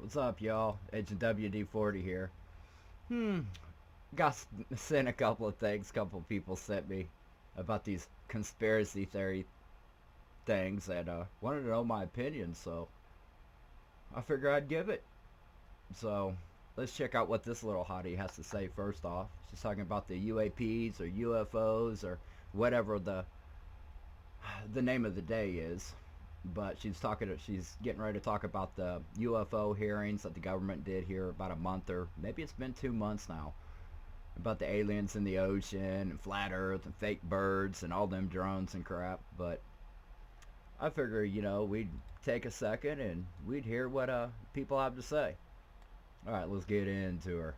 What's up, y'all? Agent WD-40 here. Hmm. Got sent a couple of things. Couple of people sent me about these conspiracy theory things and wanted to know my opinion. So I figure I'd give it. So let's check out what this little hottie has to say. First off, she's talking about the UAPs or UFOs or whatever the name of the day is. But she's getting ready to talk about the UFO hearings that the government did here about a month, or maybe it's been 2 months now, about the aliens in the ocean and flat earth and fake birds and all them drones and crap. But I figure, we'd take a second and we'd hear what people have to say. All right, let's get into her.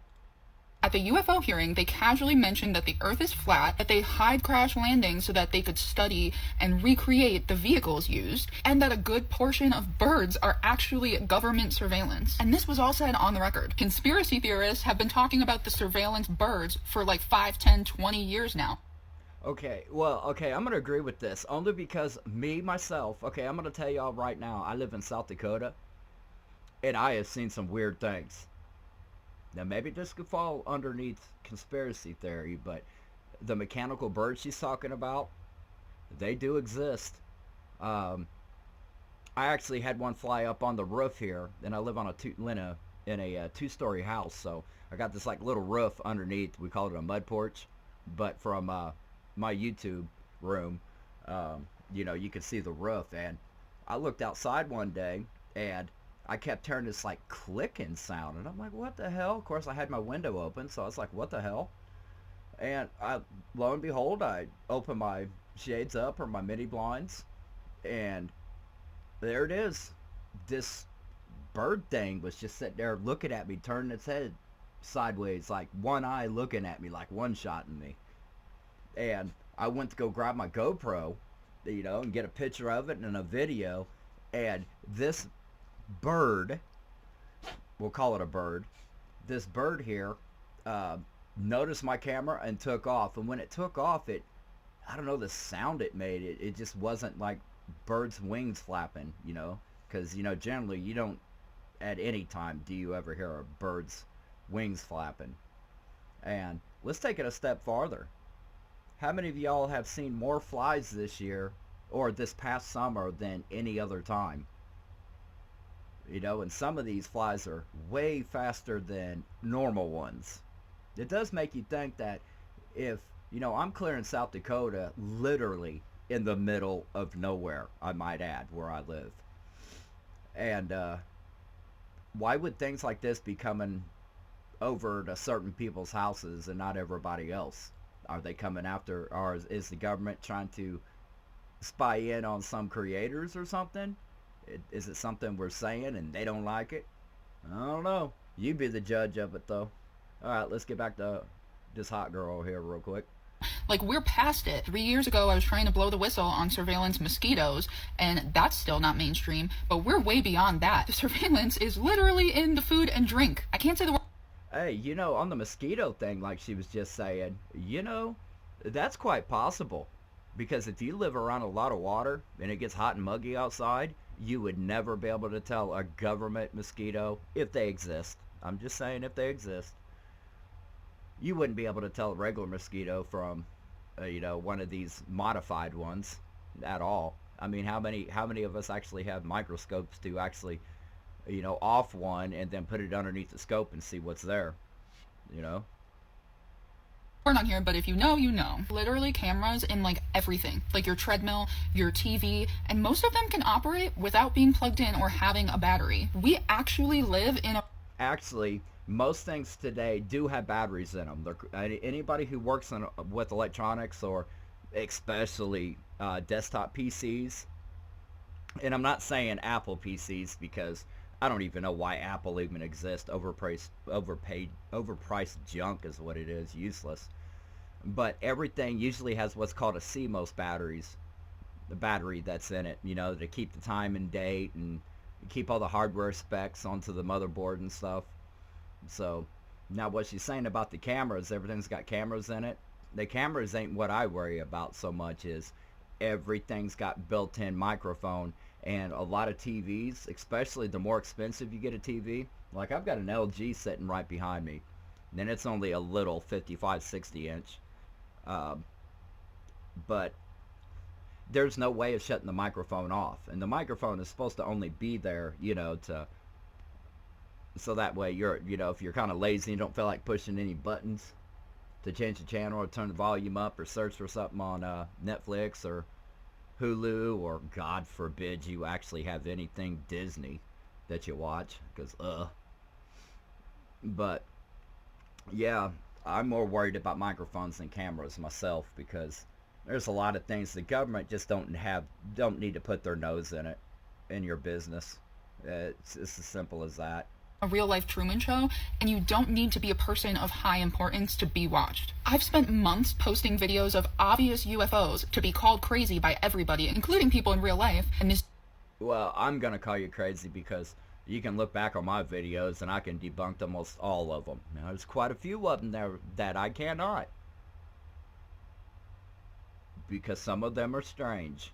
At the UFO hearing, they casually mentioned that the Earth is flat, that they hide crash landings so that they could study and recreate the vehicles used, and that a good portion of birds are actually government surveillance. And this was all said on the record. Conspiracy theorists have been talking about the surveillance birds for like 5, 10, 20 years now. Okay, I'm gonna agree with this only because myself, I'm gonna tell y'all right now, I live in South Dakota and I have seen some weird things. Now, maybe this could fall underneath conspiracy theory, but the mechanical birds she's talking about, they do exist. Um, I actually had one fly up on the roof here, and I live on in a two-story house, so I got this like little roof underneath. We call it a mud porch, but from my YouTube room, you could see the roof, and I looked outside one day, and I kept hearing this like clicking sound, and I'm like, what the hell? Of course, I had my window open, so I was like, what the hell? And lo and behold, I opened my shades up or my mini blinds, and there it is. This bird thing was just sitting there looking at me, turning its head sideways, like one eye looking at me, like one shotting me. And I went to go grab my GoPro, and get a picture of it and a video. And this bird, we'll call it a bird, this bird here uh, noticed my camera and took off. And when it took off, I don't know, the sound it made, it just wasn't like birds' wings flapping, because, generally you don't, at any time, do you ever hear a bird's wings flapping. And let's take it a step farther. How many of y'all have seen more flies this year or this past summer than any other time? And some of these flies are way faster than normal ones. It does make you think that if, I'm clear in South Dakota, literally in the middle of nowhere, I might add, where I live. And why would things like this be coming over to certain people's houses and not everybody else? Are they coming after, or is the government trying to spy in on some creators or something? Is it something we're saying and they don't like it? I don't know. You be the judge of it, though. All right, let's get back to this hot girl here real quick. Like, we're past it. 3 years ago, I was trying to blow the whistle on surveillance mosquitoes, and that's still not mainstream, but we're way beyond that. The surveillance is literally in the food and drink. I can't say the word. Hey, on the mosquito thing, like she was just saying, that's quite possible. Because if you live around a lot of water and it gets hot and muggy outside, you would never be able to tell a government mosquito if they exist. I'm just saying if they exist. You wouldn't be able to tell a regular mosquito from, one of these modified ones at all. I mean, how many of us actually have microscopes to actually, off one and then put it underneath the scope and see what's there, you know? Word on here, but if you know, you know. Literally cameras in like everything, like your treadmill, your TV, and most of them can operate without being plugged in or having a battery. We actually live in a. Actually, most things today do have batteries in them. Anybody who works with electronics or especially desktop PCs, and I'm not saying Apple PCs because I don't even know why Apple even exists. Overpriced junk is what it is. Useless. But everything usually has what's called a CMOS batteries. The battery that's in it, to keep the time and date and keep all the hardware specs onto the motherboard and stuff. So now what she's saying about the cameras, everything's got cameras in it. The cameras ain't what I worry about so much, is everything's got built-in microphone And a lot of TVs, especially the more expensive you get a TV, like I've got an LG sitting right behind me, and it's only a little 55, 60 inch. Um, but there's no way of shutting the microphone off. And the microphone is supposed to only be there, to so that way if you're kind of lazy and don't feel like pushing any buttons to change the channel or turn the volume up or search for something on Netflix or Hulu, or God forbid you actually have anything Disney that you watch, because but yeah, I'm more worried about microphones than cameras myself, because there's a lot of things the government just don't need to put their nose in it, in your business. It's as simple as that. A real life Truman Show, and you don't need to be a person of high importance to be watched. I've spent months posting videos of obvious UFOs to be called crazy by everybody, including people in real life, and this. Well, I'm gonna call you crazy because you can look back on my videos and I can debunk almost all of them. Now, there's quite a few of them there that I cannot, because some of them are strange.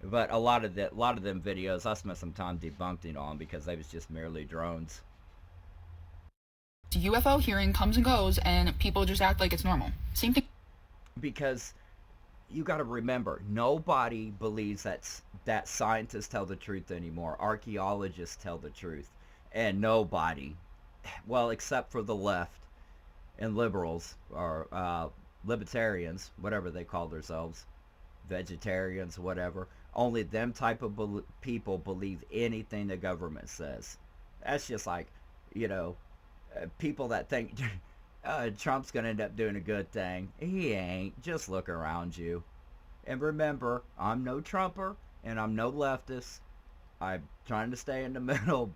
But a lot of them videos I spent some time debunking on because they was just merely drones. UFO hearing comes and goes, and people just act like it's normal. Same thing. Because you got to remember, nobody believes that scientists tell the truth anymore. Archaeologists tell the truth, and nobody, well, except for the left and liberals, or libertarians, whatever they call themselves, vegetarians, whatever. Only them type of people believe anything the government says. That's just like, people that think Trump's going to end up doing a good thing. He ain't. Just look around you. And remember, I'm no Trumper and I'm no leftist. I'm trying to stay in the middle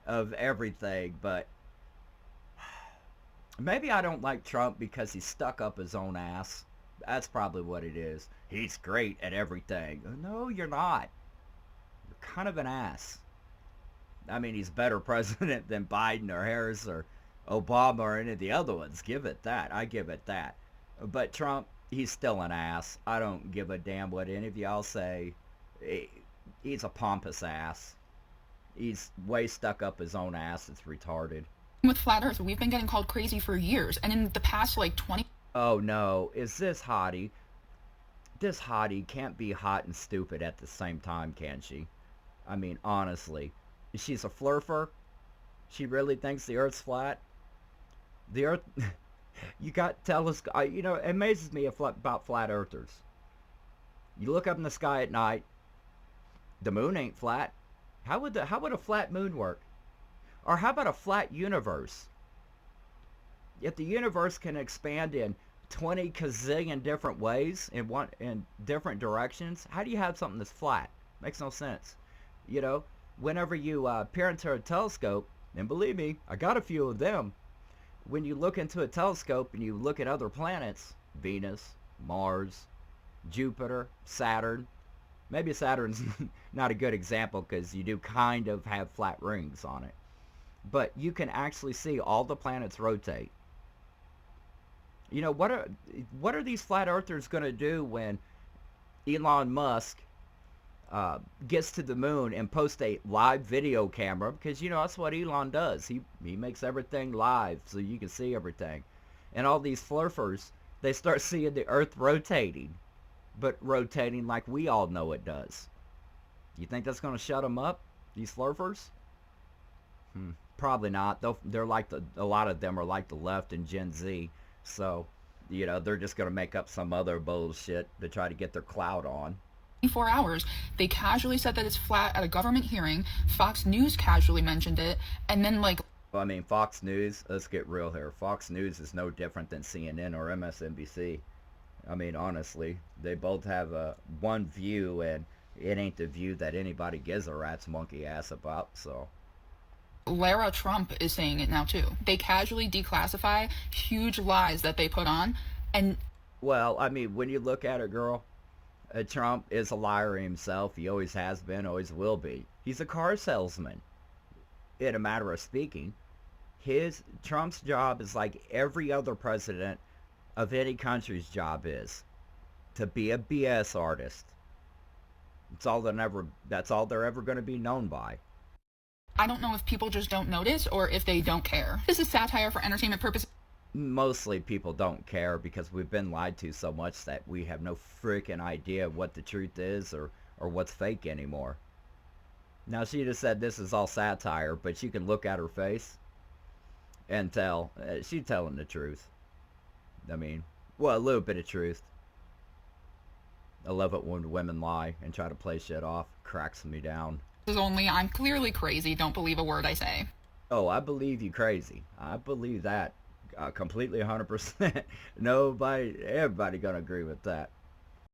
of everything, but maybe I don't like Trump because he's stuck up his own ass. That's probably what it is. He's great at everything. No, you're not. You're kind of an ass. I mean, he's better president than Biden or Harris or Obama or any of the other ones. Give it that. I give it that. But Trump, he's still an ass. I don't give a damn what any of y'all say. He's a pompous ass. He's way stuck up his own ass. It's retarded. With Flat Earth, we've been getting called crazy for years, and in the past, 20. Oh no, is this hottie? This hottie can't be hot and stupid at the same time, can she? I mean, honestly. She's a flurfer? She really thinks the Earth's flat? The Earth... You got telescope... it amazes me about flat earthers. You look up in the sky at night, the moon ain't flat. How would a flat moon work? Or how about a flat universe? If the universe can expand in 20 gazillion different ways in different directions, how do you have something that's flat? Makes no sense. Whenever you peer into a telescope, and believe me, I got a few of them, when you look into a telescope and you look at other planets, Venus, Mars, Jupiter, Saturn, maybe Saturn's not a good example because you do kind of have flat rings on it, but you can actually see all the planets rotate. What are these flat earthers going to do when Elon Musk gets to the moon and posts a live video camera? Because that's what Elon does. He makes everything live so you can see everything. And all these flurfers, they start seeing the Earth rotating, but rotating like we all know it does. You think that's going to shut them up, these flurfers? Probably not. They're like a lot of them are like the left and Gen Z. So, they're just going to make up some other bullshit to try to get their clout on. 24 hours, they casually said that it's flat at a government hearing. Fox News casually mentioned it, and then Well, I mean, Fox News, let's get real here. Fox News is no different than CNN or MSNBC. I mean, honestly, they both have one view, and it ain't the view that anybody gives a rat's monkey ass about, so... Lara Trump is saying it now too. They casually declassify huge lies that they put on, and... Well, I mean, when you look at it, girl, Trump is a liar himself. He always has been, always will be. He's a car salesman, in a matter of speaking. Trump's job is like every other president of any country's job is, to be a BS artist. That's all they're ever going to be known by. I don't know if people just don't notice or if they don't care. This is satire for entertainment purposes. Mostly people don't care because we've been lied to so much that we have no freaking idea what the truth is or what's fake anymore. Now, she just said this is all satire, but you can look at her face and tell she's telling the truth. I mean, well, a little bit of truth. I love it when women lie and try to play shit off. Cracks me down. Only I'm clearly crazy. Don't believe a word I say. Oh, I believe you crazy. I believe that completely 100%. Everybody gonna agree with that.